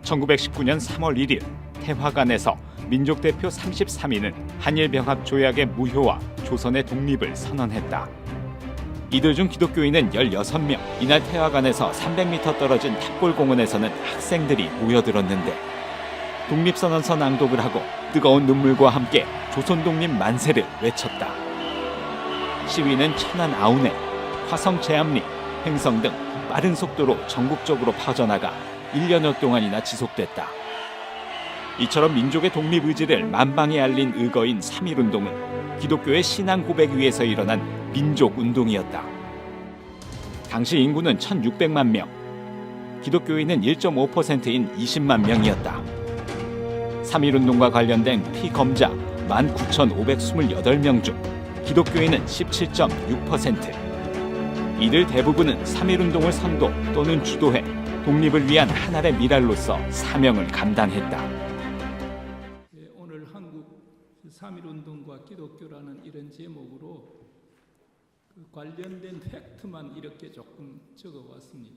1919년 3월 1일 태화관에서 민족 대표 33인은 한일병합 조약의 무효와 조선의 독립을 선언했다. 이들 중 기독교인은 16명. 이날 태화관에서 300m 떨어진 탑골공원에서는 학생들이 모여들었는데 독립선언서 낭독을 하고 뜨거운 눈물과 함께 조선독립 만세를 외쳤다. 시위는 천안 아우네, 화성 제암리, 횡성 등 빠른 속도로 전국적으로 퍼져나가 1년여 동안이나 지속됐다. 이처럼 민족의 독립 의지를 만방에 알린 의거인 3.1운동은 기독교의 신앙 고백 위에서 일어난 민족운동이었다. 당시 인구는 1,600만 명, 기독교인은 1.5%인 20만 명이었다. 3.1운동과 관련된 피검자 19,528명 중 기독교인은 17.6%. 이들 대부분은 3.1운동을 선도 또는 주도해 독립을 위한 하나의 미랄로서 사명을 감당했다. 오늘 한국 3.1운동과 기독교라는 이런 제목으로 관련된 팩트만 이렇게 조금 적어왔습니다.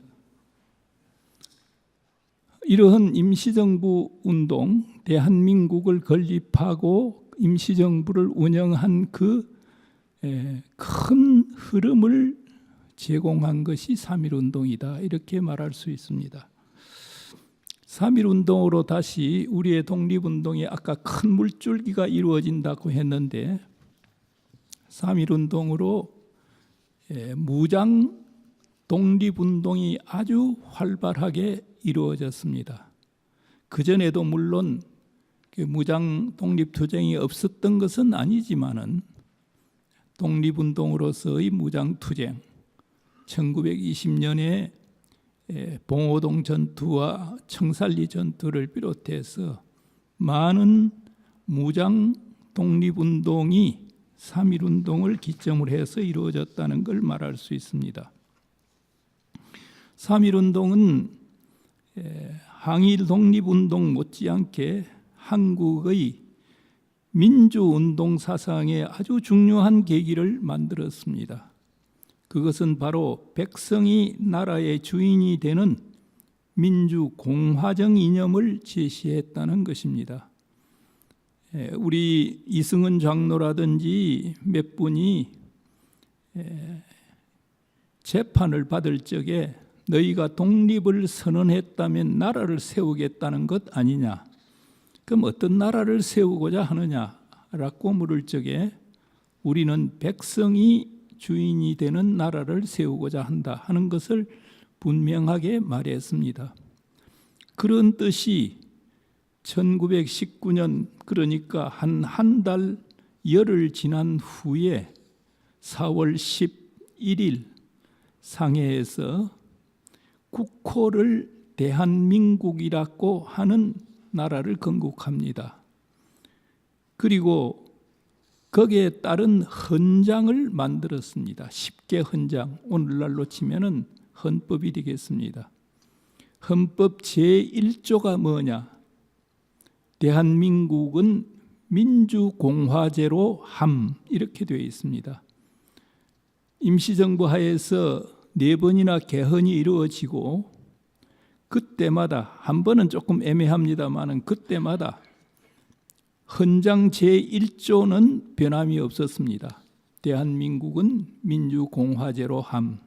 이러한 임시정부 운동, 대한민국을 건립하고 임시정부를 운영한 그 큰 흐름을 제공한 것이 3.1운동이다, 이렇게 말할 수 있습니다. 3.1운동으로 다시 우리의 독립운동에 아까 큰 물줄기가 이루어진다고 했는데 3.1운동으로 무장 독립운동이 아주 활발하게 이루어졌습니다. 그전에도 물론 무장 독립투쟁이 없었던 것은 아니지만은 독립운동으로서의 무장투쟁, 1920년에 봉오동 전투와 청살리 전투를 비롯해서 많은 무장 독립운동이 3.1운동을 기점으로 해서 이루어졌다는 걸 말할 수 있습니다. 3.1운동은 항일 독립운동 못지않게 한국의 민주운동 사상에 아주 중요한 계기를 만들었습니다. 그것은 바로 백성이 나라의 주인이 되는 민주공화정 이념을 제시했다는 것입니다. 우리 이승은 장로라든지 몇 분이 재판을 받을 적에 너희가 독립을 선언했다면 나라를 세우겠다는 것 아니냐? 그럼 어떤 나라를 세우고자 하느냐라고 물을 적에 우리는 백성이 주인이 되는 나라를 세우고자 한다 하는 것을 분명하게 말했습니다. 그런 뜻이 1919년, 그러니까 한 달 열흘 지난 후에 4월 11일 상해에서 국호를 대한민국이라고 하는 나라를 건국합니다. 그리고 거기에 따른 헌장을 만들었습니다. 10개 헌장, 오늘날로 치면은 헌법이 되겠습니다. 헌법 제1조가 뭐냐? 대한민국은 민주공화제로 함, 이렇게 되어 있습니다. 임시정부 하에서 4번이나 개헌이 이루어지고 그때마다, 한 번은 조금 애매합니다만 그때마다 헌장 제1조는 변함이 없었습니다. 대한민국은 민주공화제로 함.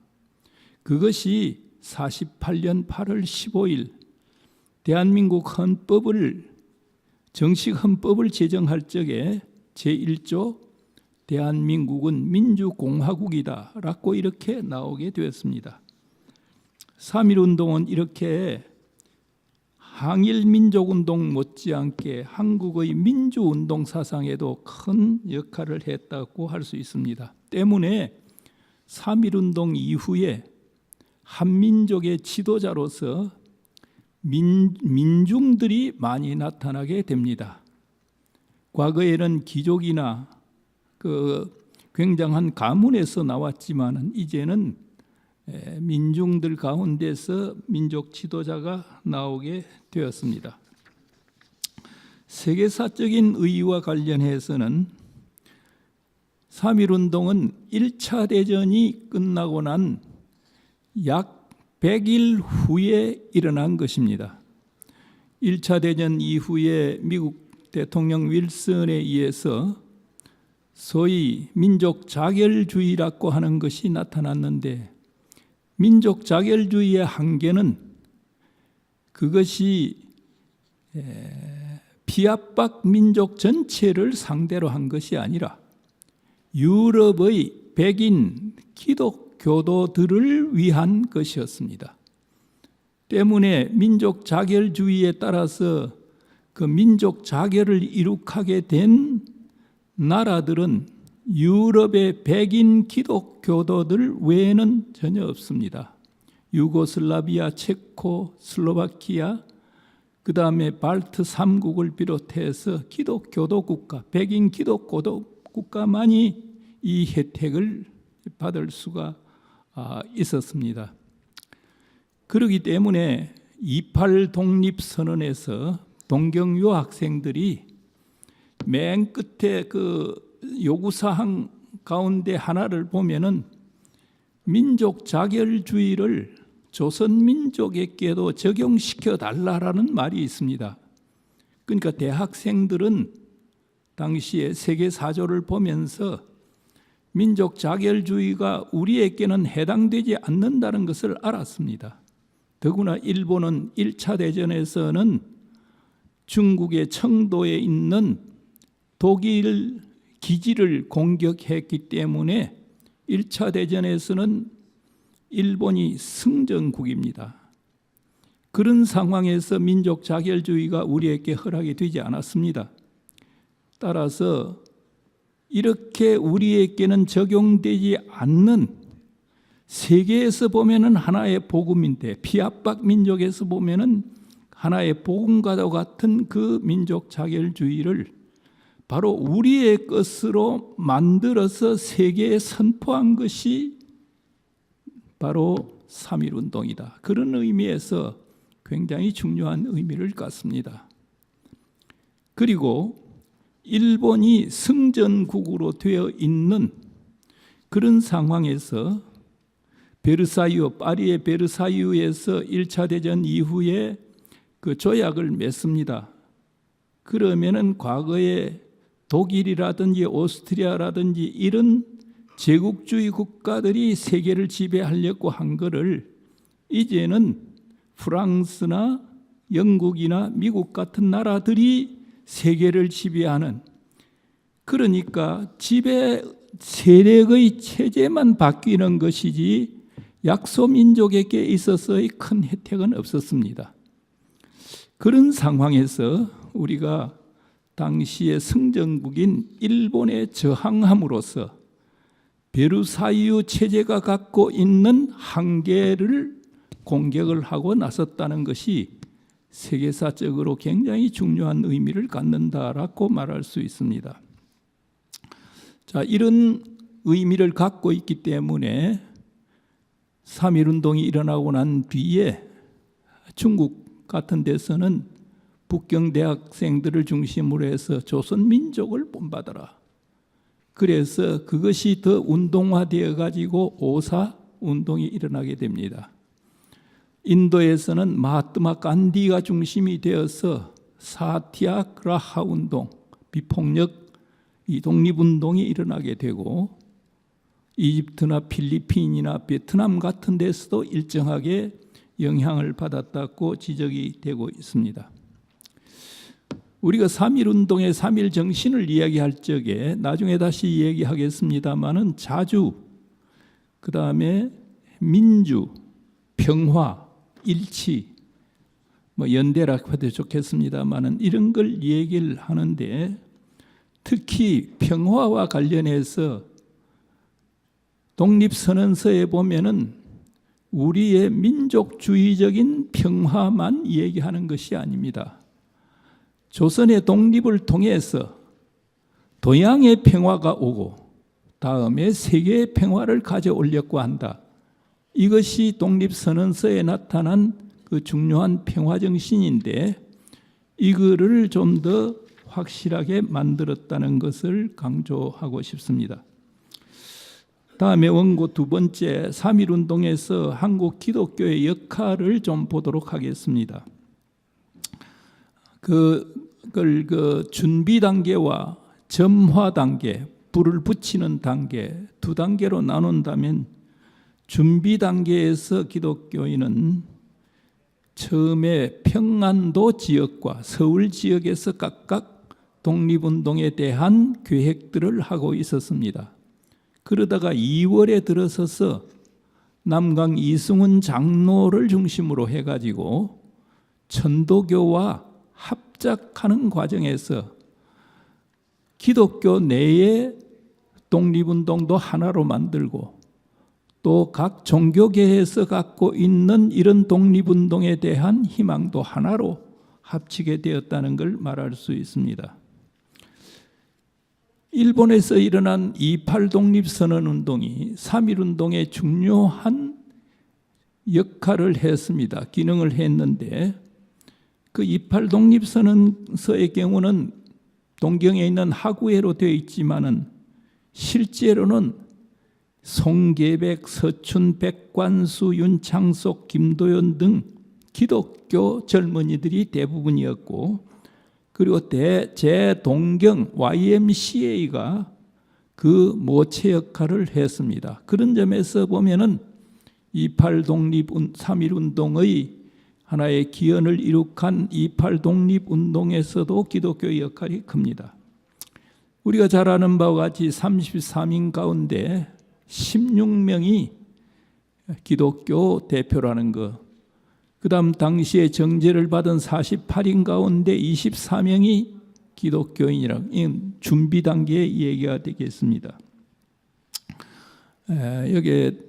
그것이 48년 8월 15일 대한민국 헌법을, 정식 헌법을 제정할 적에 제1조 대한민국은 민주공화국이다 라고 이렇게 나오게 되었습니다. 3.1운동은 이렇게 항일민족운동 못지않게 한국의 민주운동 사상에도 큰 역할을 했다고 할 수 있습니다. 때문에 3.1운동 이후에 한민족의 지도자로서 민중들이 많이 나타나게 됩니다. 과거에는 귀족이나 굉장한 가문에서 나왔지만 이제는 민중들 가운데서 민족 지도자가 나오게 되었습니다. 세계사적인 의의와 관련해서는 3.1운동은 1차 대전이 끝나고 난 약 100일 후에 일어난 것입니다. 1차 대전 이후에 미국 대통령 윌슨에 의해서 소위 민족 자결주의라고 하는 것이 나타났는데, 민족 자결주의의 한계는 그것이 피압박 민족 전체를 상대로 한 것이 아니라 유럽의 백인 기독교도들을 위한 것이었습니다. 때문에 민족 자결주의에 따라서 그 민족 자결을 이룩하게 된 나라들은 유럽의 백인 기독교도들 외에는 전혀 없습니다. 유고슬라비아, 체코, 슬로바키아, 그 다음에 발트 3국을 비롯해서 기독교도 국가, 백인 기독교도 국가만이 이 혜택을 받을 수가 있었습니다. 그렇기 때문에 28 독립선언에서 동경유 학생들이 맨 끝에 그 요구사항 가운데 하나를 보면은 민족 자결주의를 조선민족에게도 적용시켜 달라라는 말이 있습니다. 그러니까 대학생들은 당시에 세계사조를 보면서 민족 자결주의가 우리에게는 해당되지 않는다는 것을 알았습니다. 더구나 일본은 1차 대전에서는 중국의 청도에 있는 독일 기지를 공격했기 때문에 1차 대전에서는 일본이 승전국입니다. 그런 상황에서 민족 자결주의가 우리에게 허락이 되지 않았습니다. 따라서 이렇게 우리에게는 적용되지 않는, 세계에서 보면은 하나의 복음인데 피압박 민족에서 보면은 하나의 복음과도 같은 그 민족 자결주의를 바로 우리의 것으로 만들어서 세계에 선포한 것이 바로 3.1운동이다. 그런 의미에서 굉장히 중요한 의미를 갖습니다. 그리고 일본이 승전국으로 되어 있는 그런 상황에서 파리의 베르사유에서 1차 대전 이후에 그 조약을 맺습니다. 그러면은 과거에 독일이라든지 오스트리아라든지 이런 제국주의 국가들이 세계를 지배하려고 한 것을 이제는 프랑스나 영국이나 미국 같은 나라들이 세계를 지배하는, 그러니까 지배 세력의 체제만 바뀌는 것이지 약소민족에게 있어서의 큰 혜택은 없었습니다. 그런 상황에서 우리가 당시의 승전국인 일본에 저항함으로써 베르사유 체제가 갖고 있는 한계를 공격을 하고 나섰다는 것이 세계사적으로 굉장히 중요한 의미를 갖는다라고 말할 수 있습니다. 자, 이런 의미를 갖고 있기 때문에 3.1운동이 일어나고 난 뒤에 중국 같은 데서는 북경 대학생들을 중심으로 해서 조선민족을 본받아라. 그래서 그것이 더 운동화되어 가지고 5.4운동이 일어나게 됩니다. 인도에서는 마하트마 간디가 중심이 되어서 사티아그라하 운동, 비폭력 이 독립운동이 일어나게 되고, 이집트나 필리핀이나 베트남 같은 데서도 일정하게 영향을 받았다고 지적이 되고 있습니다. 우리가 3.1운동의 3.1 정신을 이야기할 적에 나중에 다시 이야기하겠습니다마는 자주, 그 다음에 민주, 평화, 일치, 연대라고 해도 좋겠습니다마는 이런 걸 얘기를 하는데, 특히 평화와 관련해서 독립선언서에 보면은 우리의 민족주의적인 평화만 얘기하는 것이 아닙니다. 조선의 독립을 통해서 동양의 평화가 오고 다음에 세계의 평화를 가져오려고 한다. 이것이 독립선언서에 나타난 그 중요한 평화정신인데, 이거를 좀 더 확실하게 만들었다는 것을 강조하고 싶습니다. 다음에 원고 두 번째, 3.1운동에서 한국 기독교의 역할을 좀 보도록 하겠습니다. 그걸 준비 단계와 점화 단계, 불을 붙이는 단계 두 단계로 나눈다면 준비 단계에서 기독교인은 처음에 평안도 지역과 서울 지역에서 각각 독립운동에 대한 계획들을 하고 있었습니다. 그러다가 2월에 들어서서 남강 이승훈 장로를 중심으로 해가지고 천도교와 합작하는 과정에서 기독교 내의 독립운동도 하나로 만들고 또 각 종교계에서 갖고 있는 이런 독립운동에 대한 희망도 하나로 합치게 되었다는 걸 말할 수 있습니다. 일본에서 일어난 28 독립선언운동이 3.1운동의 중요한 역할을 했습니다. 기능을 했는데 그 28 독립선언서의 경우는 동경에 있는 하구회로 되어 있지만은 실제로는 송계백, 서춘, 백관수, 윤창속, 김도연 등 기독교 젊은이들이 대부분이었고 그리고 제동경 YMCA가 그 모체 역할을 했습니다. 그런 점에서 보면은 28 독립 3.1운동의 하나의 기원을 이룩한 28 독립운동에서도 기독교의 역할이 큽니다. 우리가 잘 아는 바와 같이 33인 가운데 16명이 기독교 대표라는 것, 그 다음 당시에 정제를 받은 48인 가운데 24명이 기독교인이라고 준비 단계의 얘기가 되겠습니다. 여기에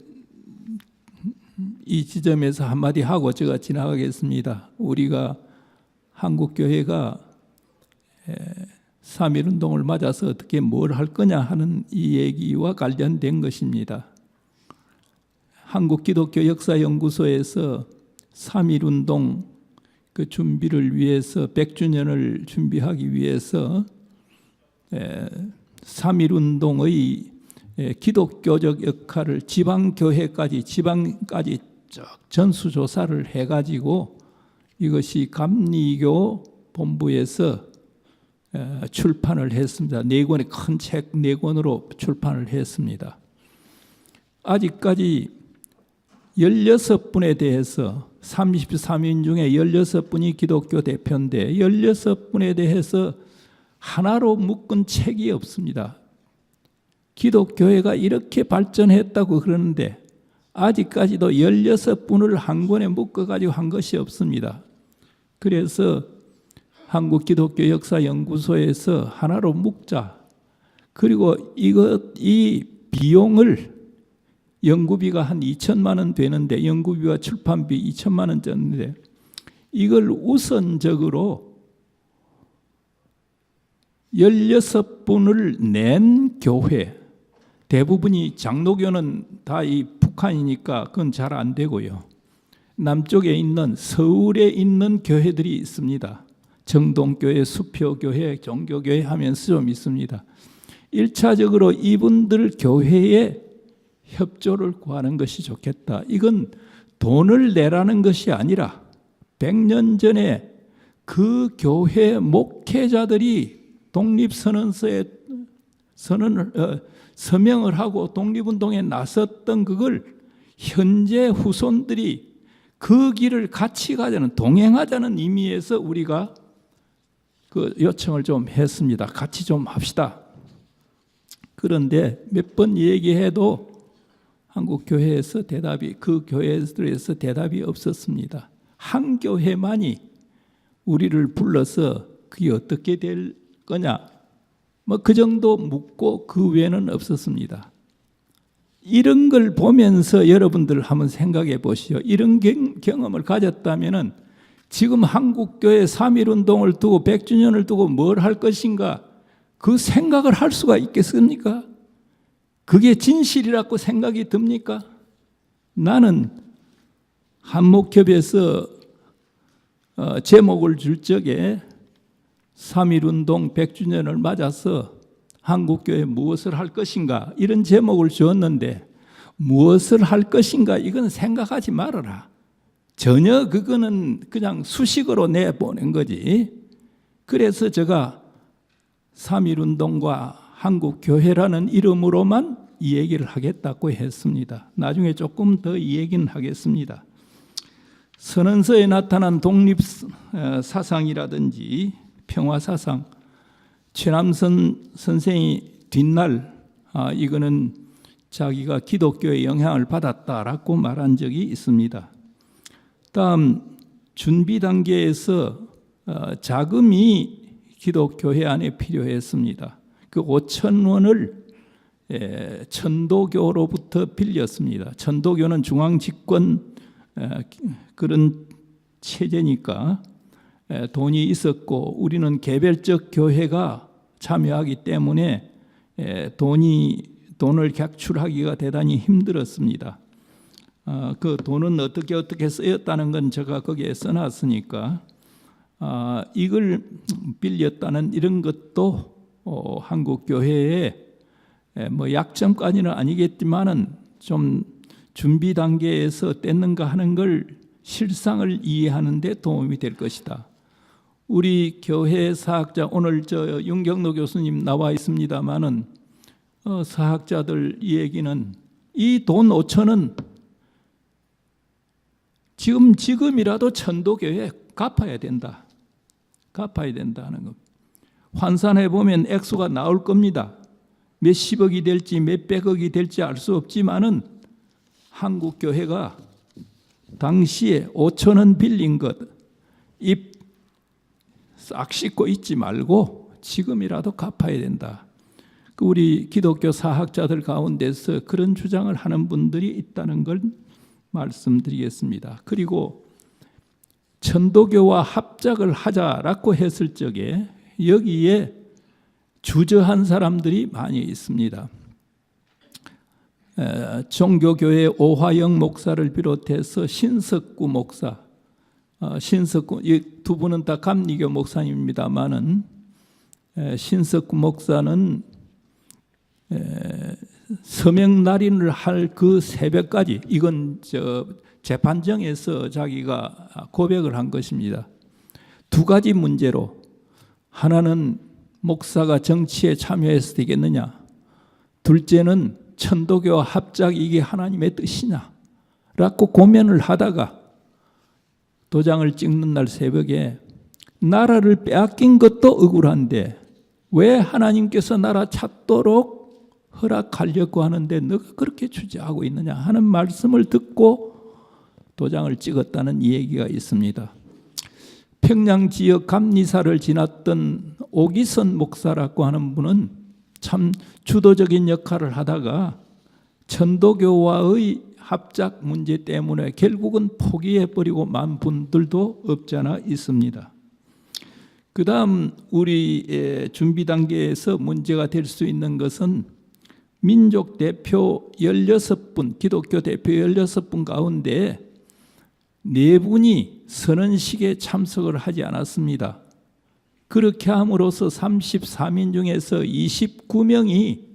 이 지점에서 한마디 하고 제가 지나가겠습니다. 우리가 한국교회가 3.1운동을 맞아서 어떻게 뭘 할 거냐 하는 이 얘기와 관련된 것입니다. 한국기독교역사연구소에서 3.1운동 그 준비를 위해서 100주년을 준비하기 위해서 3.1운동의 기독교적 역할을 지방까지 쭉 전수조사를 해가지고 이것이 감리교 본부에서 출판을 했습니다. 4권의 큰 책 4권으로 출판을 했습니다. 아직까지 16분에 대해서 33인 중에 16분이 기독교 대표인데 16분에 대해서 하나로 묶은 책이 없습니다. 기독교회가 이렇게 발전했다고 그러는데 아직까지도 16분을 한 권에 묶어가지고 한 것이 없습니다. 그래서 한국기독교역사연구소에서 하나로 묶자. 그리고 이 비용을 연구비가 한 2천만 원 되는데 연구비와 출판비 2천만 원 줬는데 이걸 우선적으로 16분을 낸 교회, 대부분이 장로교는 다 이 북한이니까 그건 잘 안 되고요. 남쪽에 있는 서울에 있는 교회들이 있습니다. 정동교회, 수표교회, 종교교회 하면서 좀 있습니다. 1차적으로 이분들 교회에 협조를 구하는 것이 좋겠다. 이건 돈을 내라는 것이 아니라 100년 전에 그 교회 목회자들이 독립선언서에 서명을 하고 독립운동에 나섰던 그걸 현재 후손들이 그 길을 같이 가자는 동행하자는 의미에서 우리가 그 요청을 좀 했습니다. 같이 좀 합시다. 그런데 몇 번 얘기해도 한국 교회에서 그 교회들에서 대답이 없었습니다. 한 교회만이 우리를 불러서 그게 어떻게 될 거냐 뭐 그 정도 묻고 그 외에는 없었습니다. 이런 걸 보면서 여러분들 한번 생각해 보시오. 이런 경험을 가졌다면은 지금 한국교회 3.1운동을 두고 100주년을 두고 뭘 할 것인가 그 생각을 할 수가 있겠습니까? 그게 진실이라고 생각이 듭니까? 나는 한목협에서 제목을 줄 적에 3.1운동 100주년을 맞아서 한국교회 무엇을 할 것인가 이런 제목을 주었는데 무엇을 할 것인가 이건 생각하지 말아라. 전혀 그거는 그냥 수식어로 내보낸 거지. 그래서 제가 3.1운동과 한국교회라는 이름으로만 이 얘기를 하겠다고 했습니다. 나중에 조금 더 이 얘기는 하겠습니다. 선언서에 나타난 독립사상이라든지 평화사상, 최남선 선생이 뒷날 이거는 자기가 기독교의 영향을 받았다라고 말한 적이 있습니다. 다음 준비 단계에서 자금이 기독교회 안에 필요했습니다. 그 5천 원을 천도교로부터 빌렸습니다. 천도교는 중앙집권 그런 체제니까 돈이 있었고 우리는 개별적 교회가 참여하기 때문에 돈을 객출하기가 대단히 힘들었습니다. 그 돈은 어떻게 쓰였다는 건 제가 거기에 써놨으니까 이걸 빌렸다는 이런 것도 한국 교회의 뭐 약점까지는 아니겠지만은 좀 준비 단계에서 뗐는가 하는 걸 실상을 이해하는 데 도움이 될 것이다. 우리 교회 사학자 오늘 윤경로 교수님 나와 있습니다만은 사학자들 얘기는 이 돈 5천은 지금이라도 천도교회에 갚아야 된다. 갚아야 된다는 것. 환산해 보면 액수가 나올 겁니다. 몇십억이 될지 몇백억이 될지 알 수 없지만은 한국 교회가 당시에 5천 원 빌린 것 입 싹 씻고 있지 말고 지금이라도 갚아야 된다. 우리 기독교 사학자들 가운데서 그런 주장을 하는 분들이 있다는 걸 말씀드리겠습니다. 그리고 천도교와 합작을 하자라고 했을 적에 여기에 주저한 사람들이 많이 있습니다. 종교교회 오화영 목사를 비롯해서 신석구 목사, 신석구 이 두 분은 다 감리교 목사님입니다만은 신석구 목사는 서명날인을 할 그 새벽까지 이건 재판정에서 자기가 고백을 한 것입니다. 두 가지 문제로 하나는 목사가 정치에 참여해서 되겠느냐, 둘째는 천도교와 합작이 이게 하나님의 뜻이냐 라고 고민을 하다가 도장을 찍는 날 새벽에 나라를 빼앗긴 것도 억울한데 왜 하나님께서 나라 찾도록 허락하려고 하는데 너가 그렇게 주저하고 있느냐 하는 말씀을 듣고 도장을 찍었다는 얘기가 있습니다. 평양 지역 감리사를 지났던 오기선 목사라고 하는 분은 참 주도적인 역할을 하다가 천도교와의 합작 문제 때문에 결국은 포기해버리고 만 분들도 없지 않아 있습니다. 그 다음 우리 준비 단계에서 문제가 될 수 있는 것은 민족 대표 16분, 기독교 대표 16분 가운데 4분이 선언식에 참석을 하지 않았습니다. 그렇게 함으로써 34민 중에서 29명이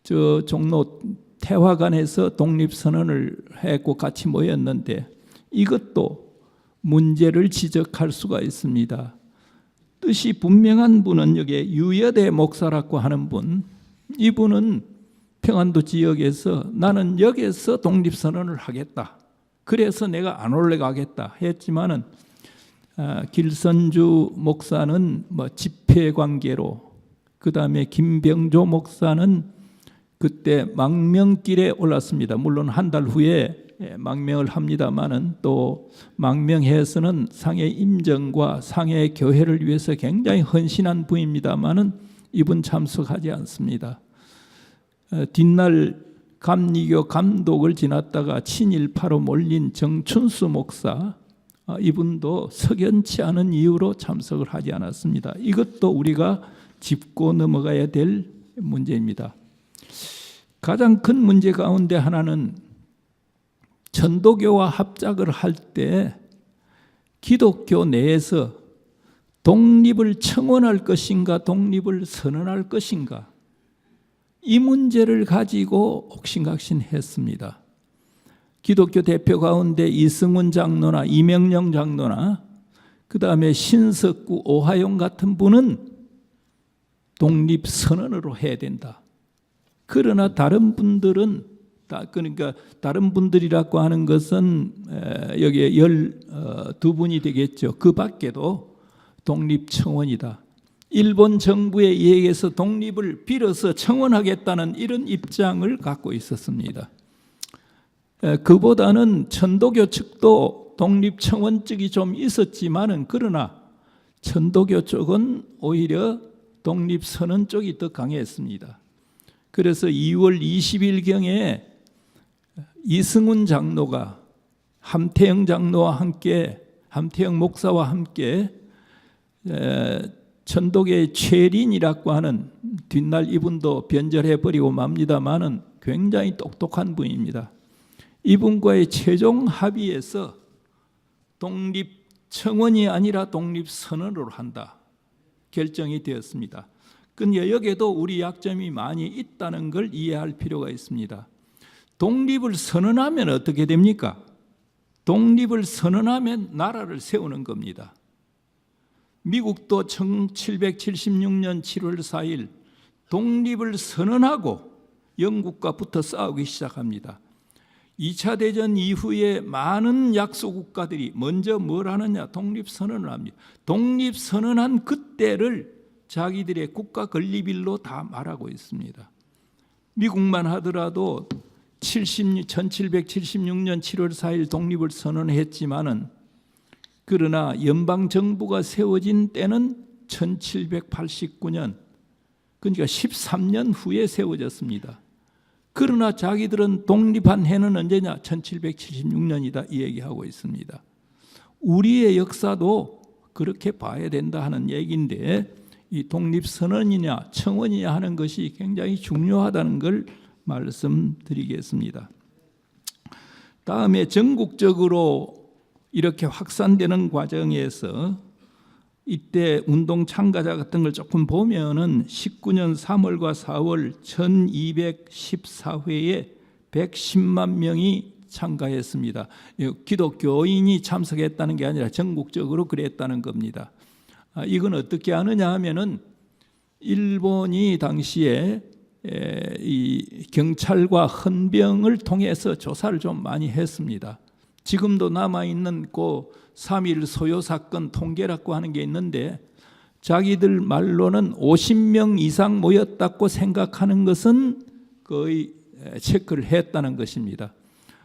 저 종로 태화관에서 독립선언을 했고 같이 모였는데 이것도 문제를 지적할 수가 있습니다. 뜻이 분명한 분은 여기 유여대 목사라고 하는 분, 이분은 평안도 지역에서 나는 여기에서 독립선언을 하겠다. 그래서 내가 안 올라가겠다 했지만은 길선주 목사는 뭐 집회관계로, 그 다음에 김병조 목사는 그때 망명길에 올랐습니다. 물론 한 달 후에 망명을 합니다만은 또 망명해서는 상해 임정과 상해 교회를 위해서 굉장히 헌신한 분입니다만은 이분 참석하지 않습니다. 뒷날 감리교 감독을 지났다가 친일파로 몰린 정춘수 목사, 이분도 석연치 않은 이유로 참석을 하지 않았습니다. 이것도 우리가 짚고 넘어가야 될 문제입니다. 가장 큰 문제 가운데 하나는 천도교와 합작을 할 때 기독교 내에서 독립을 청원할 것인가 독립을 선언할 것인가, 이 문제를 가지고 옥신각신했습니다. 기독교 대표 가운데 이승훈 장로나 이명령 장로나 그 다음에 신석구, 오하영 같은 분은 독립선언으로 해야 된다. 그러나 다른 분들은 그러니까 다른 분들이라고 하는 것은 여기에 12분이 되겠죠. 그 밖에도 독립청원이다. 일본 정부에 의해서 독립을 빌어서 청원하겠다는 이런 입장을 갖고 있었습니다. 그보다는 천도교 측도 독립청원 쪽이 좀 있었지만은 그러나 천도교 쪽은 오히려 독립선언 쪽이 더 강했습니다. 그래서 2월 20일경에 이승훈 장로가 함태영 장로와 함께, 함태영 목사와 함께 천도교의 최린이라고 하는, 뒷날 이분도 변절해버리고 맙니다만은 굉장히 똑똑한 분입니다. 이분과의 최종 합의에서 독립청원이 아니라 독립선언으로 한다 결정이 되었습니다. 근데 여기에도 우리 약점이 많이 있다는 걸 이해할 필요가 있습니다. 독립을 선언하면 어떻게 됩니까? 독립을 선언하면 나라를 세우는 겁니다. 미국도 1776년 7월 4일 독립을 선언하고 영국과 붙어 싸우기 시작합니다. 2차 대전 이후에 많은 약소국가들이 먼저 뭘 하느냐? 독립선언을 합니다. 독립선언한 그때를 자기들의 국가 건립일로 다 말하고 있습니다. 미국만 하더라도 1776년 7월 4일 독립을 선언했지만은 그러나 연방정부가 세워진 때는 1789년, 그러니까 13년 후에 세워졌습니다. 그러나 자기들은 독립한 해는 언제냐? 1776년이다 이 얘기하고 있습니다. 우리의 역사도 그렇게 봐야 된다 하는 얘기인데, 이 독립선언이냐 청원이냐 하는 것이 굉장히 중요하다는 걸 말씀드리겠습니다. 다음에 전국적으로 이렇게 확산되는 과정에서 이때 운동 참가자 같은 걸 조금 보면은 19년 3월과 4월 1214회에 110만 명이 참가했습니다. 기독교인이 참석했다는 게 아니라 전국적으로 그랬다는 겁니다. 이건 어떻게 하느냐 하면은 일본이 당시에 이 경찰과 헌병을 통해서 조사를 좀 많이 했습니다. 지금도 남아있는 그 3.1 소요 사건 통계라고 하는 게 있는데 자기들 말로는 50명 이상 모였다고 생각하는 것은 거의 체크를 했다는 것입니다.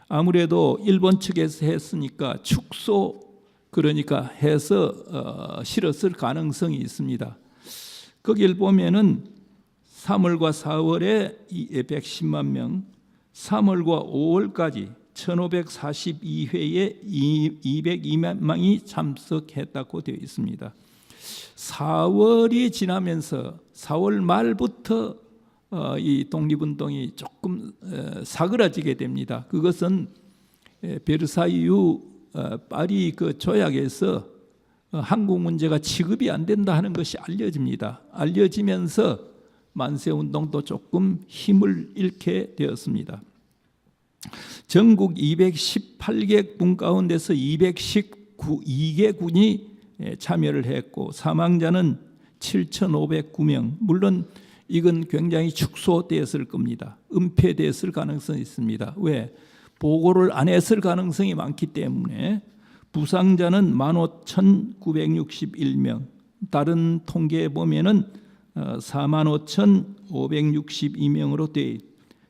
아무래도 일본 측에서 했으니까 축소 그러니까 해서 실었을 가능성이 있습니다. 거기를 보면은 3월과 4월에 110만 명, 3월과 5월까지 1542회에 202만 명이 참석했다고 되어 있습니다. 4월이 지나면서 4월 말부터 이 독립운동이 조금 사그라지게 됩니다. 그것은 베르사유 파리 그 조약에서 한국 문제가 취급이 안 된다 하는 것이 알려집니다. 알려지면서 만세운동도 조금 힘을 잃게 되었습니다. 전국 218개군 가운데서 212개군이 참여를 했고 사망자는 7,509명. 물론 이건 굉장히 축소되었을 겁니다. 은폐되었을 가능성이 있습니다. 왜? 보고를 안 했을 가능성이 많기 때문에. 부상자는 15,961명. 다른 통계에 보면은 45,562명으로 돼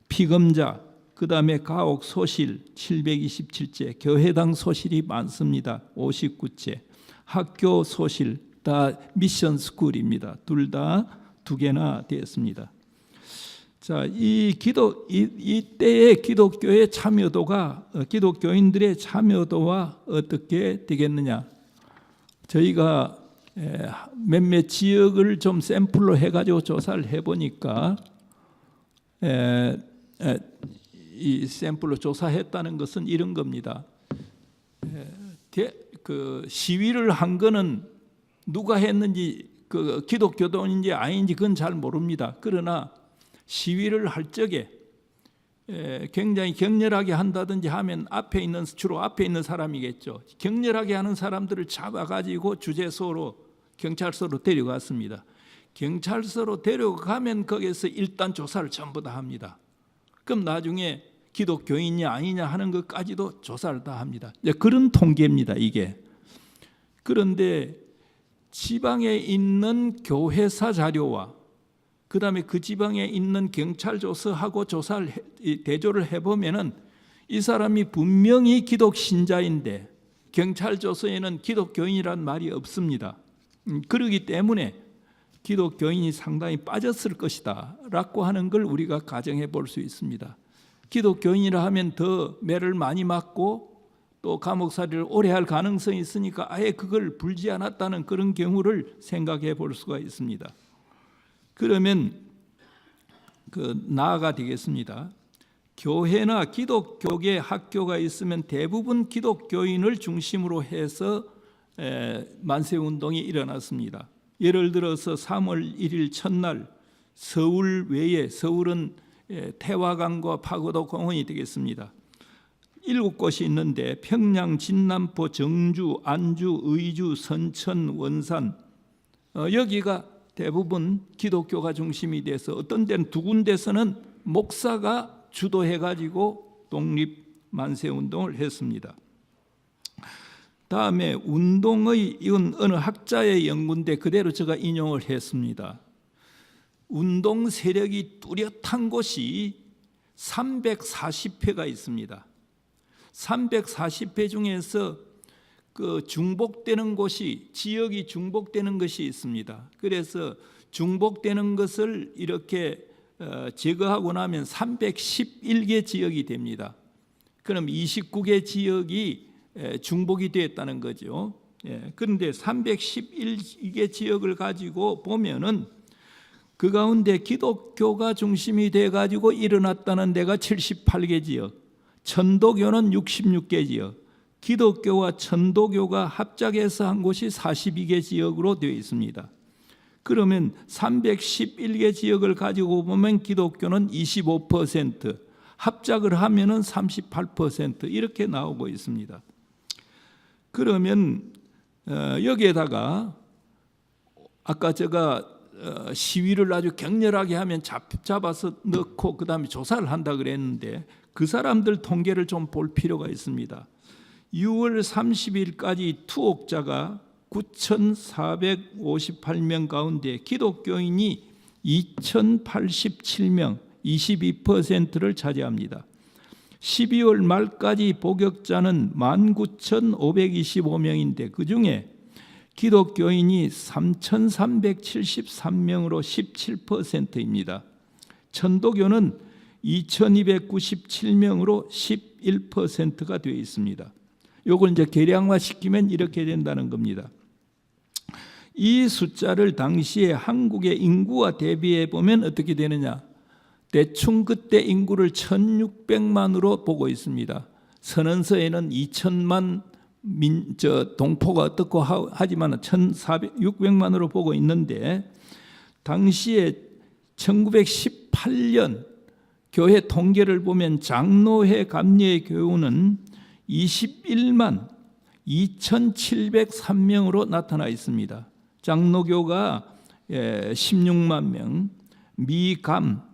피검자, 그 다음에 가옥 소실 727제, 교회당 소실이 많습니다. 59제, 학교 소실 다 미션 스쿨입니다. 둘 다 2개나 되었습니다. 자, 이때의 기독교의 참여도가 기독교인들의 참여도와 어떻게 되겠느냐? 저희가 몇몇 지역을 좀 샘플로 해가지고 조사를 해보니까 이 샘플로 조사했다는 것은 이런 겁니다. 그 시위를 한 거는 누가 했는지 그 기독교도인지 아닌지 그건 잘 모릅니다. 그러나 시위를 할 적에 굉장히 격렬하게 한다든지 하면 주로 앞에 있는 사람이겠죠. 격렬하게 하는 사람들을 잡아가지고 주재소로 경찰서로 데려갔습니다. 경찰서로 데려가면 거기서 일단 조사를 전부 다 합니다. 그럼 나중에 기독교인이냐 아니냐 하는 것까지도 조사를 다 합니다. 그런 통계입니다, 이게. 그런데 지방에 있는 교회사 자료와 그 다음에 그 지방에 있는 경찰조서하고 조사를 대조를 해보면은 이 사람이 분명히 기독 신자인데 경찰조서에는 기독교인이란 말이 없습니다. 그렇기 때문에 기독교인이 상당히 빠졌을 것이다 라고 하는 걸 우리가 가정해 볼 수 있습니다. 기독교인이라 하면 더 매를 많이 맞고 또 감옥살이를 오래 할 가능성이 있으니까 아예 그걸 불지 않았다는 그런 경우를 생각해 볼 수가 있습니다. 그러면 나아가 되겠습니다. 교회나 기독교계 학교가 있으면 대부분 기독교인을 중심으로 해서 만세운동이 일어났습니다. 예를 들어서 3월 1일 첫날 서울 외에, 서울은 태화강과 파고도 공원이 되겠습니다. 7곳이 있는데 평양, 진남포, 정주, 안주, 의주, 선천, 원산, 여기가 대부분 기독교가 중심이 돼서 어떤 데는 두 군데서는 목사가 주도해가지고 독립 만세운동을 했습니다. 다음에 운동의, 이건 어느 학자의 연구인데 그대로 제가 인용을 했습니다. 운동 세력이 뚜렷한 곳이 340회가 있습니다. 340회 중에서 그 중복되는 곳이, 지역이 중복되는 것이 있습니다. 그래서 중복되는 것을 이렇게 제거하고 나면 311개 지역이 됩니다. 그럼 29개 지역이 중복이 되었다는 거죠. 그런데 311개 지역을 가지고 보면은 그 가운데 기독교가 중심이 돼 가지고 일어났다는 데가 78개 지역, 천도교는 66개 지역, 기독교와 천도교가 합작해서 한 곳이 42개 지역으로 되어 있습니다. 그러면 311개 지역을 가지고 보면 기독교는 25%, 합작을 하면은 38% 이렇게 나오고 있습니다. 그러면 여기에다가 아까 제가 시위를 아주 격렬하게 하면 잡아서 넣고 그 다음에 조사를 한다 그랬는데 그 사람들 통계를 좀 볼 필요가 있습니다. 6월 30일까지 투옥자가 9,458명 가운데 기독교인이 2,087명, 22%를 차지합니다. 12월 말까지 복역자는 19,525명인데 그중에 기독교인이 3,373명으로 17%입니다. 천도교는 2,297명으로 11%가 되어 있습니다. 요걸 이제 계량화시키면 이렇게 된다는 겁니다. 이 숫자를 당시에 한국의 인구와 대비해 보면 어떻게 되느냐? 대충 그때 인구를 1,600만으로 보고 있습니다. 선언서에는 2,000만 동포가 어떻고 하지만 1,600만으로 보고 있는데 당시에 1918년 교회 통계를 보면 장로회 감리회 교우는 21만 2,703명으로 나타나 있습니다. 장로교가 16만 명,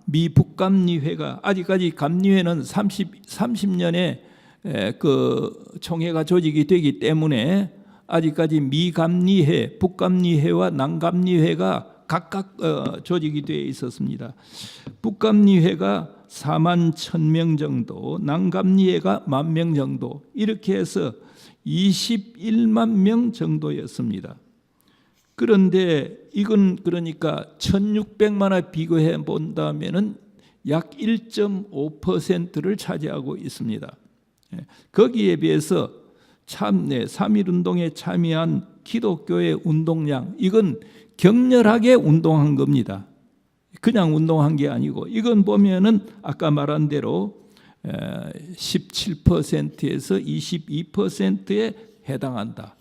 미북감리회가 아직까지 감리회는 30년에 그 총회가 조직이 되기 때문에 아직까지 미감리회, 북감리회와 남감리회가 각각 조직이 되어 있었습니다. 북감리회가 4만 1,000명 정도, 남감리회가 10,000명 정도 이렇게 해서 21만 명 정도였습니다. 그런데 이건 그러니까 1,600만에 비교해 본다면은 약 1.5%를 차지하고 있습니다. 거기에 비해서 3.1운동에 참여한 기독교의 운동량, 이건 격렬하게 운동한 겁니다. 그냥 운동한 게 아니고 이건 보면은 아까 말한 대로 17%에서 22%에 해당한다.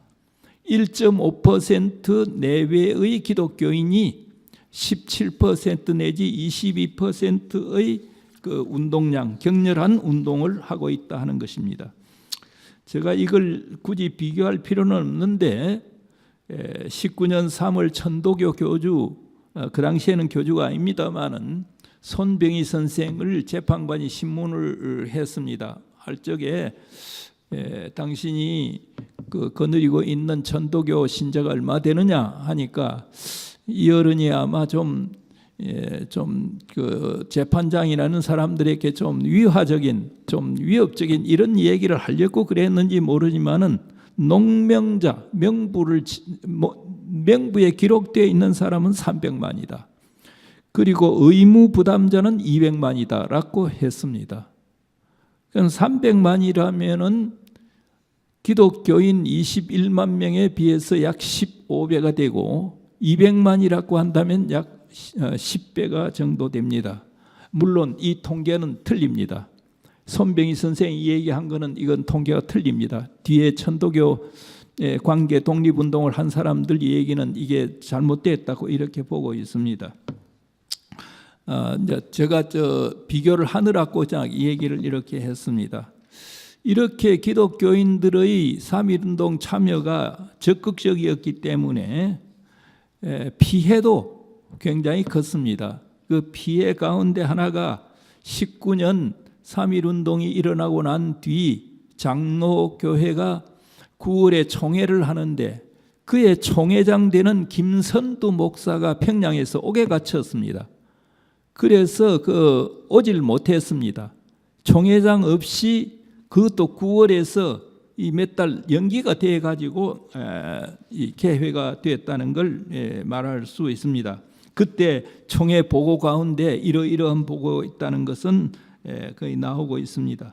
1.5% 내외의 기독교인이 17% 내지 22%의 그 운동량, 격렬한 운동을 하고 있다 하는 것입니다. 제가 이걸 굳이 비교할 필요는 없는데 19년 3월 천도교 교주, 그 당시에는 교주가 아닙니다만은 손병희 선생을 재판관이 신문을 했습니다. 할 적에 당신이 그 거느리고 있는 천도교 신자가 얼마 되느냐 하니까 이 어른이 아마 좀 그 재판장이라는 사람들에게 좀 위화적인, 좀 위협적인 이런 얘기를 하려고 그랬는지 모르지만은 농명자, 명부에 기록되어 있는 사람은 300만이다. 그리고 의무 부담자는 200만이다라고 했습니다. 그럼 300만이라면은 기독교인 21만 명에 비해서 약 15배가 되고 200만이라고 한다면 약 10배가 정도 됩니다. 물론 이 통계는 틀립니다. 손병희 선생이 얘기한 거는 이건 통계가 틀립니다. 뒤에 천도교 관계 독립운동을 한 사람들 얘기는 이게 잘못됐다고 이렇게 보고 있습니다. 제가 비교를 하느라고 이 얘기를 이렇게 했습니다. 이렇게 기독교인들의 3.1운동 참여가 적극적이었기 때문에 피해도 굉장히 컸습니다. 그 피해 가운데 하나가 19년 3.1운동이 일어나고 난 뒤 장로교회가 9월에 총회를 하는데 그의 총회장 되는 김선두 목사가 평양에서 옥에 갇혔습니다. 그래서 오질 못했습니다. 총회장 없이 그것도 9월에서 이 몇 달 연기가 돼 가지고 이 개회가 됐다는 걸 말할 수 있습니다. 그때 총회 보고 가운데 이러이러한 보고 있다는 것은 거의 나오고 있습니다.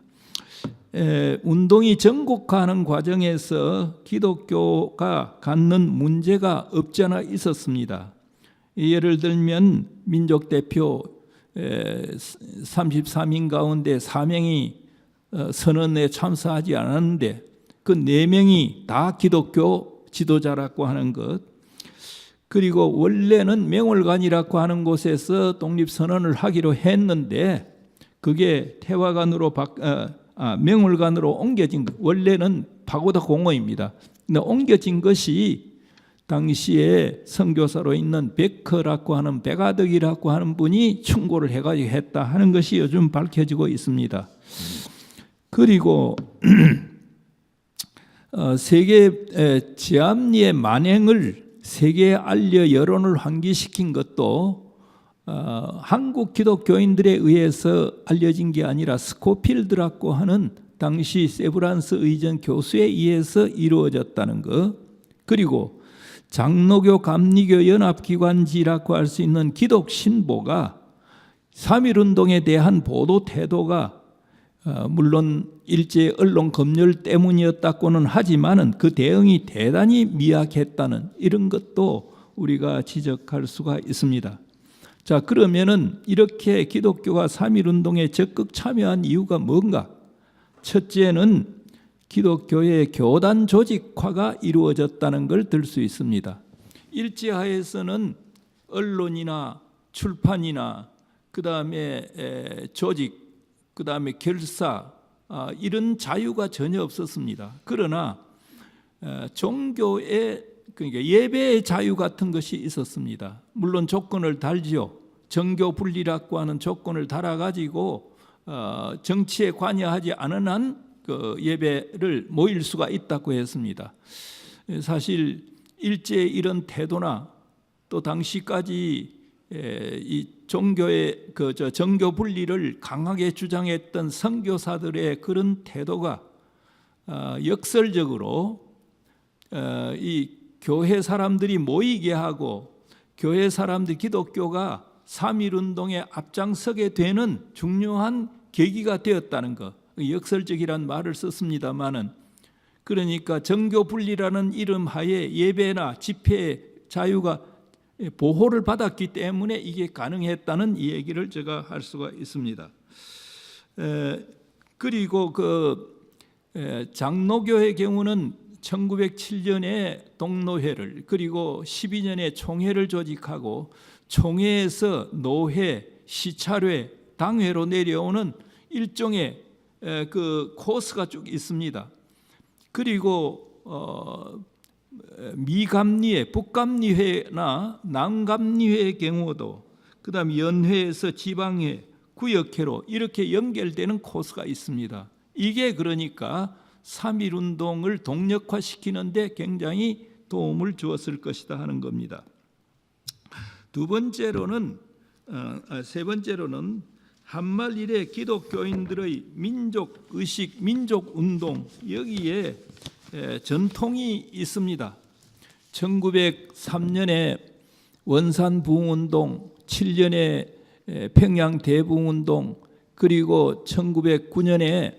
운동이 전국화하는 과정에서 기독교가 갖는 문제가 없지 않아 있었습니다. 예를 들면 민족 대표 33인 가운데 4명이 선언에 참석하지 않았는데 그 4명이 다 기독교 지도자라고 하는 것, 그리고 원래는 맹월관이라고 하는 곳에서 독립선언을 하기로 했는데 그게 태화관으로 맹월관으로 옮겨진 것, 원래는 파고다 공원입니다. 근데 옮겨진 것이 당시에 선교사로 있는 백허라고 하는 백아덕이라고 하는 분이 충고를 해가지고 했다 하는 것이 요즘 밝혀지고 있습니다. 그리고 세계 제암리의 만행을 세계에 알려 여론을 환기시킨 것도 한국 기독교인들에 의해서 알려진 게 아니라 스코필드라고 하는 당시 세브란스 의전 교수에 의해서 이루어졌다는 것, 그리고 장로교 감리교 연합기관지라고 할 수 있는 기독신보가 3.1운동에 대한 보도 태도가 물론 일제 언론 검열 때문이었다고는 하지만은 그 대응이 대단히 미약했다는 이런 것도 우리가 지적할 수가 있습니다. 자, 그러면은 이렇게 기독교가 3.1운동에 적극 참여한 이유가 뭔가? 첫째는 기독교의 교단 조직화가 이루어졌다는 걸 들 수 있습니다. 일제하에서는 언론이나 출판이나 그 다음에 조직, 그 다음에 결사, 이런 자유가 전혀 없었습니다. 그러나 종교의, 그러니까 예배의 자유 같은 것이 있었습니다. 물론 조건을 달지요. 정교 분리라고 하는 조건을 달아가지고 정치에 관여하지 않은 한 그 예배를 모일 수가 있다고 했습니다. 사실 일제의 이런 태도나 또 당시까지 이 종교의 정교 분리를 강하게 주장했던 선교사들의 그런 태도가 역설적으로 이 교회 사람들이 모이게 하고 교회 사람들, 기독교가 3.1운동에 앞장서게 되는 중요한 계기가 되었다는 것, 역설적이란 말을 썼습니다마는, 그러니까 정교 분리라는 이름 하에 예배나 집회 자유가 보호를 받았기 때문에 이게 가능했다는 이 얘기를 제가 할 수가 있습니다. 그리고 장로교의 경우는 1907년에 동노회를, 그리고 12년에 총회를 조직하고 총회에서 노회, 시찰회, 당회로 내려오는 일종의 그 코스가 쭉 있습니다. 그리고 미감리회, 북감리회나 남감리회의 경우도 그다음 연회에서 지방회, 구역회로 이렇게 연결되는 코스가 있습니다. 이게 그러니까 3.1운동을 동력화시키는데 굉장히 도움을 주었을 것이다 하는 겁니다. 세 번째로는 한말 이래 기독교인들의 민족의식, 민족운동 여기에 전통이 있습니다. 1903년에 원산 부흥운동, 7년에 평양 대부흥운동, 그리고 1909년에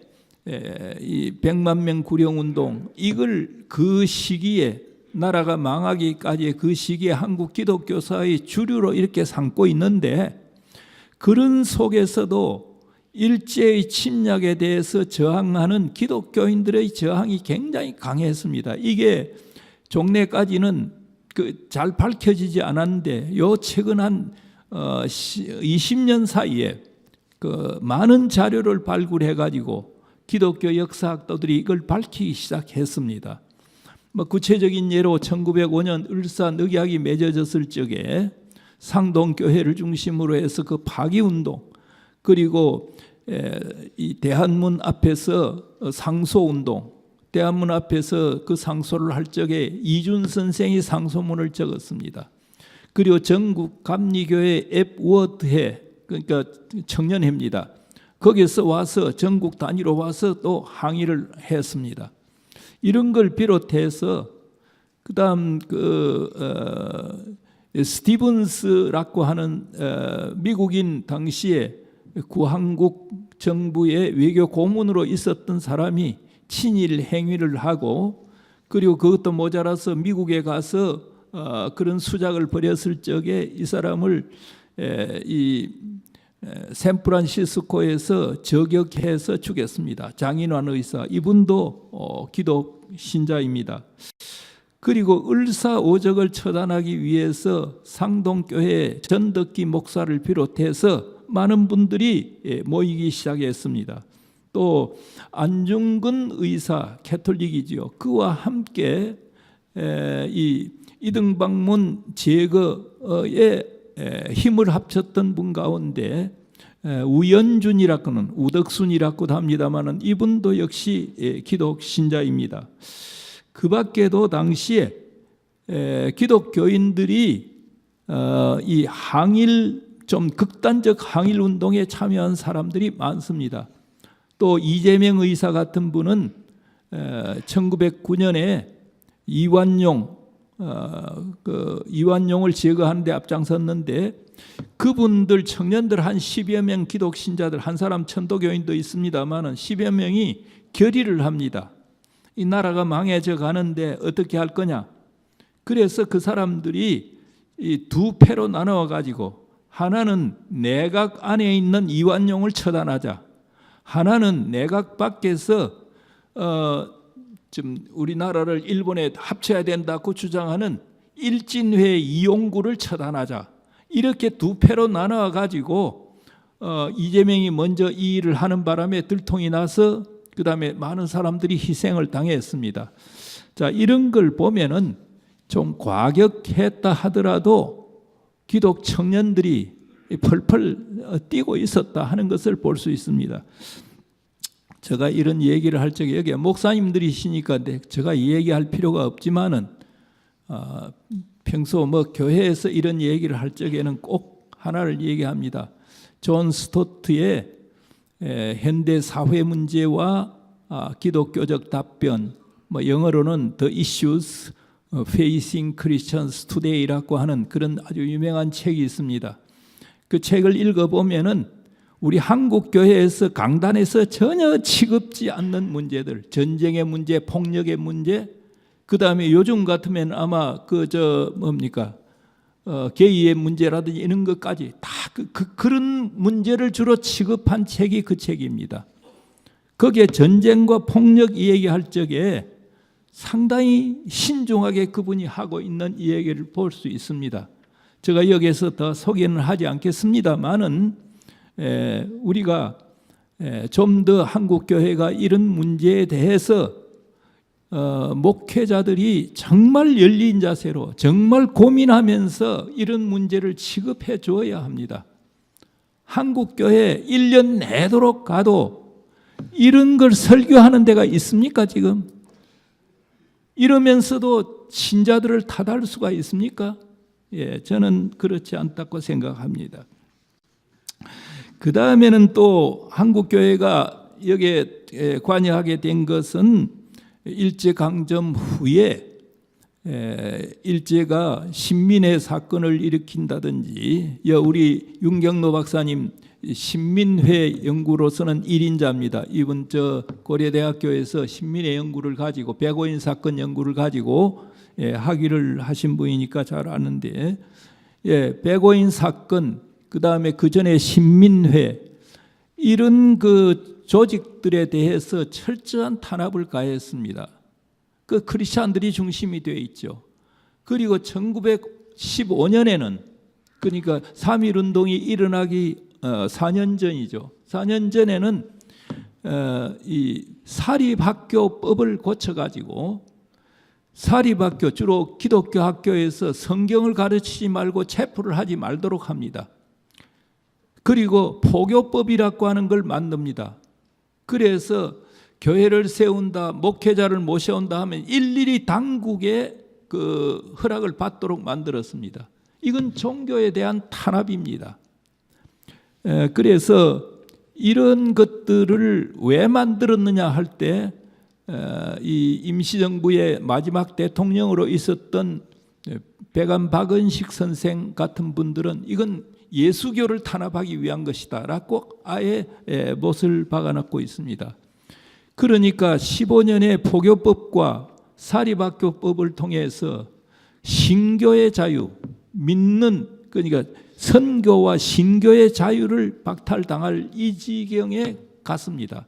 이 100만 명 구령운동, 이걸 그 시기에 나라가 망하기까지 그 시기에 한국 기독교사의 주류로 이렇게 삼고 있는데, 그런 속에서도 일제의 침략에 대해서 저항하는 기독교인들의 저항이 굉장히 강했습니다. 이게 종래까지는 잘 밝혀지지 않았는데 요 최근 한 20년 사이에 많은 자료를 발굴해 가지고 기독교 역사학도들이 이걸 밝히기 시작했습니다. 구체적인 예로 1905년 을사 늑약이 맺어졌을 적에 상동교회를 중심으로 해서 그 파기운동, 그리고 이 대한문 앞에서 상소운동, 대한문 앞에서 그 상소를 할 적에 이준 선생이 상소문을 적었습니다. 그리고 전국 감리교회 앱워드회, 그러니까 청년회입니다. 거기서 와서 전국 단위로 와서 또 항의를 했습니다. 이런 걸 비롯해서 그다음 스티븐스라고 하는 미국인 당시에 구한국 정부의 외교 고문으로 있었던 사람이 친일 행위를 하고, 그리고 그것도 모자라서 미국에 가서 그런 수작을 벌였을 적에 이 사람을 이 샌프란시스코에서 저격해서 죽였습니다. 장인환 의사, 이분도 기독 신자입니다. 그리고 을사오적을 처단하기 위해서 상동교회 전덕기 목사를 비롯해서 많은 분들이 모이기 시작했습니다. 또 안중근 의사, 캐톨릭이지요. 그와 함께 이 이등방문 제거에 힘을 합쳤던 분 가운데 우연준이라고는, 우덕순이라고도 합니다마는 이분도 역시 기독 신자입니다. 그 밖에도 당시에 기독교인들이 이 항일, 좀 극단적 항일 운동에 참여한 사람들이 많습니다. 또 이재명 의사 같은 분은 1909년에 이완용을 제거하는 데 앞장섰는데, 그분들 청년들 한 10여 명 기독 신자들, 한 사람 천도교인도 있습니다마는 10여 명이 결의를 합니다. 이 나라가 망해져 가는데 어떻게 할 거냐. 그래서 그 사람들이 이 두 패로 나누어 가지고, 하나는 내각 안에 있는 이완용을 처단하자, 하나는 내각 밖에서 좀 우리나라를 일본에 합쳐야 된다고 주장하는 일진회 이용구를 처단하자, 이렇게 두 패로 나누어 가지고 이재명이 먼저 이 일을 하는 바람에 들통이 나서 그 다음에 많은 사람들이 희생을 당했습니다. 자, 이런 걸 보면은 좀 과격했다 하더라도 기독 청년들이 펄펄 뛰고 있었다 하는 것을 볼 수 있습니다. 제가 이런 얘기를 할 적에, 여기 목사님들이시니까 제가 얘기할 필요가 없지만은 평소 교회에서 이런 얘기를 할 적에는 꼭 하나를 얘기합니다. 존 스토트의 현대 사회 문제와 기독교적 답변, 영어로는 The Issues Facing Christians Today라고 하는 그런 아주 유명한 책이 있습니다. 그 책을 읽어보면은 우리 한국 교회에서 강단에서 전혀 취급지 않는 문제들, 전쟁의 문제, 폭력의 문제, 그 다음에 요즘 같으면 아마 게이의 문제라든지 이런 것까지 다 그런 문제를 주로 취급한 책이 그 책입니다. 거기에 전쟁과 폭력 이야기할 적에 상당히 신중하게 그분이 하고 있는 이야기를 볼 수 있습니다. 제가 여기서 더 소개는 하지 않겠습니다만은 우리가 좀 더 한국 교회가 이런 문제에 대해서 목회자들이 정말 열린 자세로 정말 고민하면서 이런 문제를 취급해 주어야 합니다. 한국 교회 1년 내도록 가도 이런 걸 설교하는 데가 있습니까 지금? 이러면서도 신자들을 탓할 수가 있습니까? 저는 그렇지 않다고 생각합니다. 그 다음에는 또 한국 교회가 여기에 관여하게 된 것은 일제강점 후에 일제가 신민회 사건을 일으킨다든지, 우리 윤경로 박사님 신민회 연구로서는 1인자입니다. 이분 고려대학교에서 신민회 연구를 가지고 백오인 사건 연구를 가지고 학위를 하신 분이니까 잘 아는데, 백오인 사건, 그 다음에 그 전에 신민회, 이런 그 조직들에 대해서 철저한 탄압을 가했습니다. 그 크리스찬들이 중심이 되어 있죠. 그리고 1915년에는, 그러니까 3.1운동이 일어나기 4년 전이죠. 4년 전에는 이 사립학교법을 고쳐가지고 사립학교, 주로 기독교 학교에서 성경을 가르치지 말고 체포를 하지 말도록 합니다. 그리고 포교법이라고 하는 걸 만듭니다. 그래서 교회를 세운다, 목회자를 모셔온다 하면 일일이 당국의 그 허락을 받도록 만들었습니다. 이건 종교에 대한 탄압입니다. 그래서 이런 것들을 왜 만들었느냐 할 때, 이 임시정부의 마지막 대통령으로 있었던 백안 박은식 선생 같은 분들은 이건 예수교를 탄압하기 위한 것이다 라고 아예 못을 박아놓고 있습니다. 그러니까 15년의 포교법과 사립학교법을 통해서 신교의 자유, 믿는, 그러니까 선교와 신교의 자유를 박탈당할 이 지경에 갔습니다.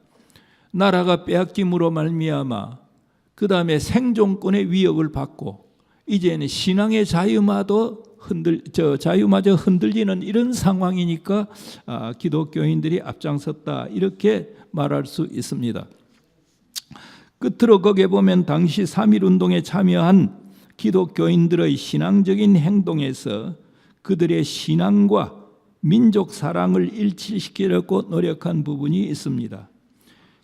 나라가 빼앗김으로 말미암아 그 다음에 생존권의 위협을 받고 이제는 신앙의 자유마저 흔들리는 이런 상황이니까 기독교인들이 앞장섰다, 이렇게 말할 수 있습니다. 끝으로 거기에 보면 당시 3.1운동에 참여한 기독교인들의 신앙적인 행동에서 그들의 신앙과 민족 사랑을 일치시키려고 노력한 부분이 있습니다.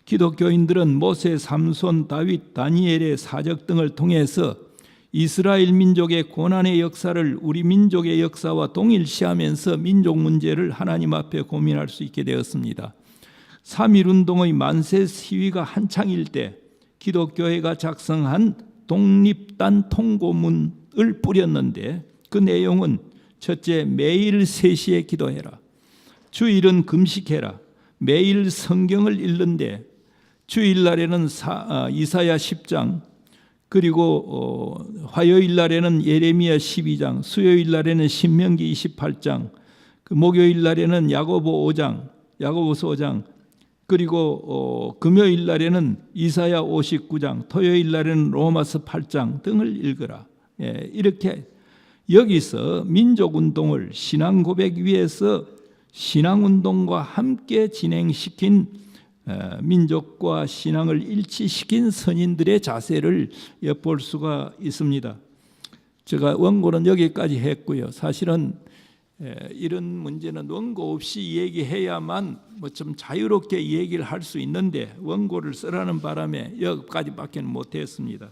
기독교인들은 모세, 삼손, 다윗, 다니엘의 사적 등을 통해서 이스라엘 민족의 고난의 역사를 우리 민족의 역사와 동일시하면서 민족 문제를 하나님 앞에 고민할 수 있게 되었습니다. 3.1운동의 만세 시위가 한창일 때 기독교회가 작성한 독립단 통고문을 뿌렸는데, 그 내용은 첫째, 매일 3시에 기도해라. 주일은 금식해라. 매일 성경을 읽는데 주일날에는 이사야 10장, 그리고 화요일 날에는 예레미야 12장, 수요일 날에는 신명기 28장, 목요일 날에는 야고보서 5장, 그리고 금요일 날에는 이사야 59장, 토요일 날에는 로마서 8장 등을 읽어라. 이렇게 여기서 민족운동을 신앙 고백 위에서 신앙운동과 함께 진행시킨 민족과 신앙을 일치시킨 선인들의 자세를 엿볼 수가 있습니다. 제가 원고는 여기까지 했고요. 사실은 이런 문제는 원고 없이 얘기해야만 좀 자유롭게 얘기를 할 수 있는데 원고를 쓰라는 바람에 여기까지밖에 못했습니다.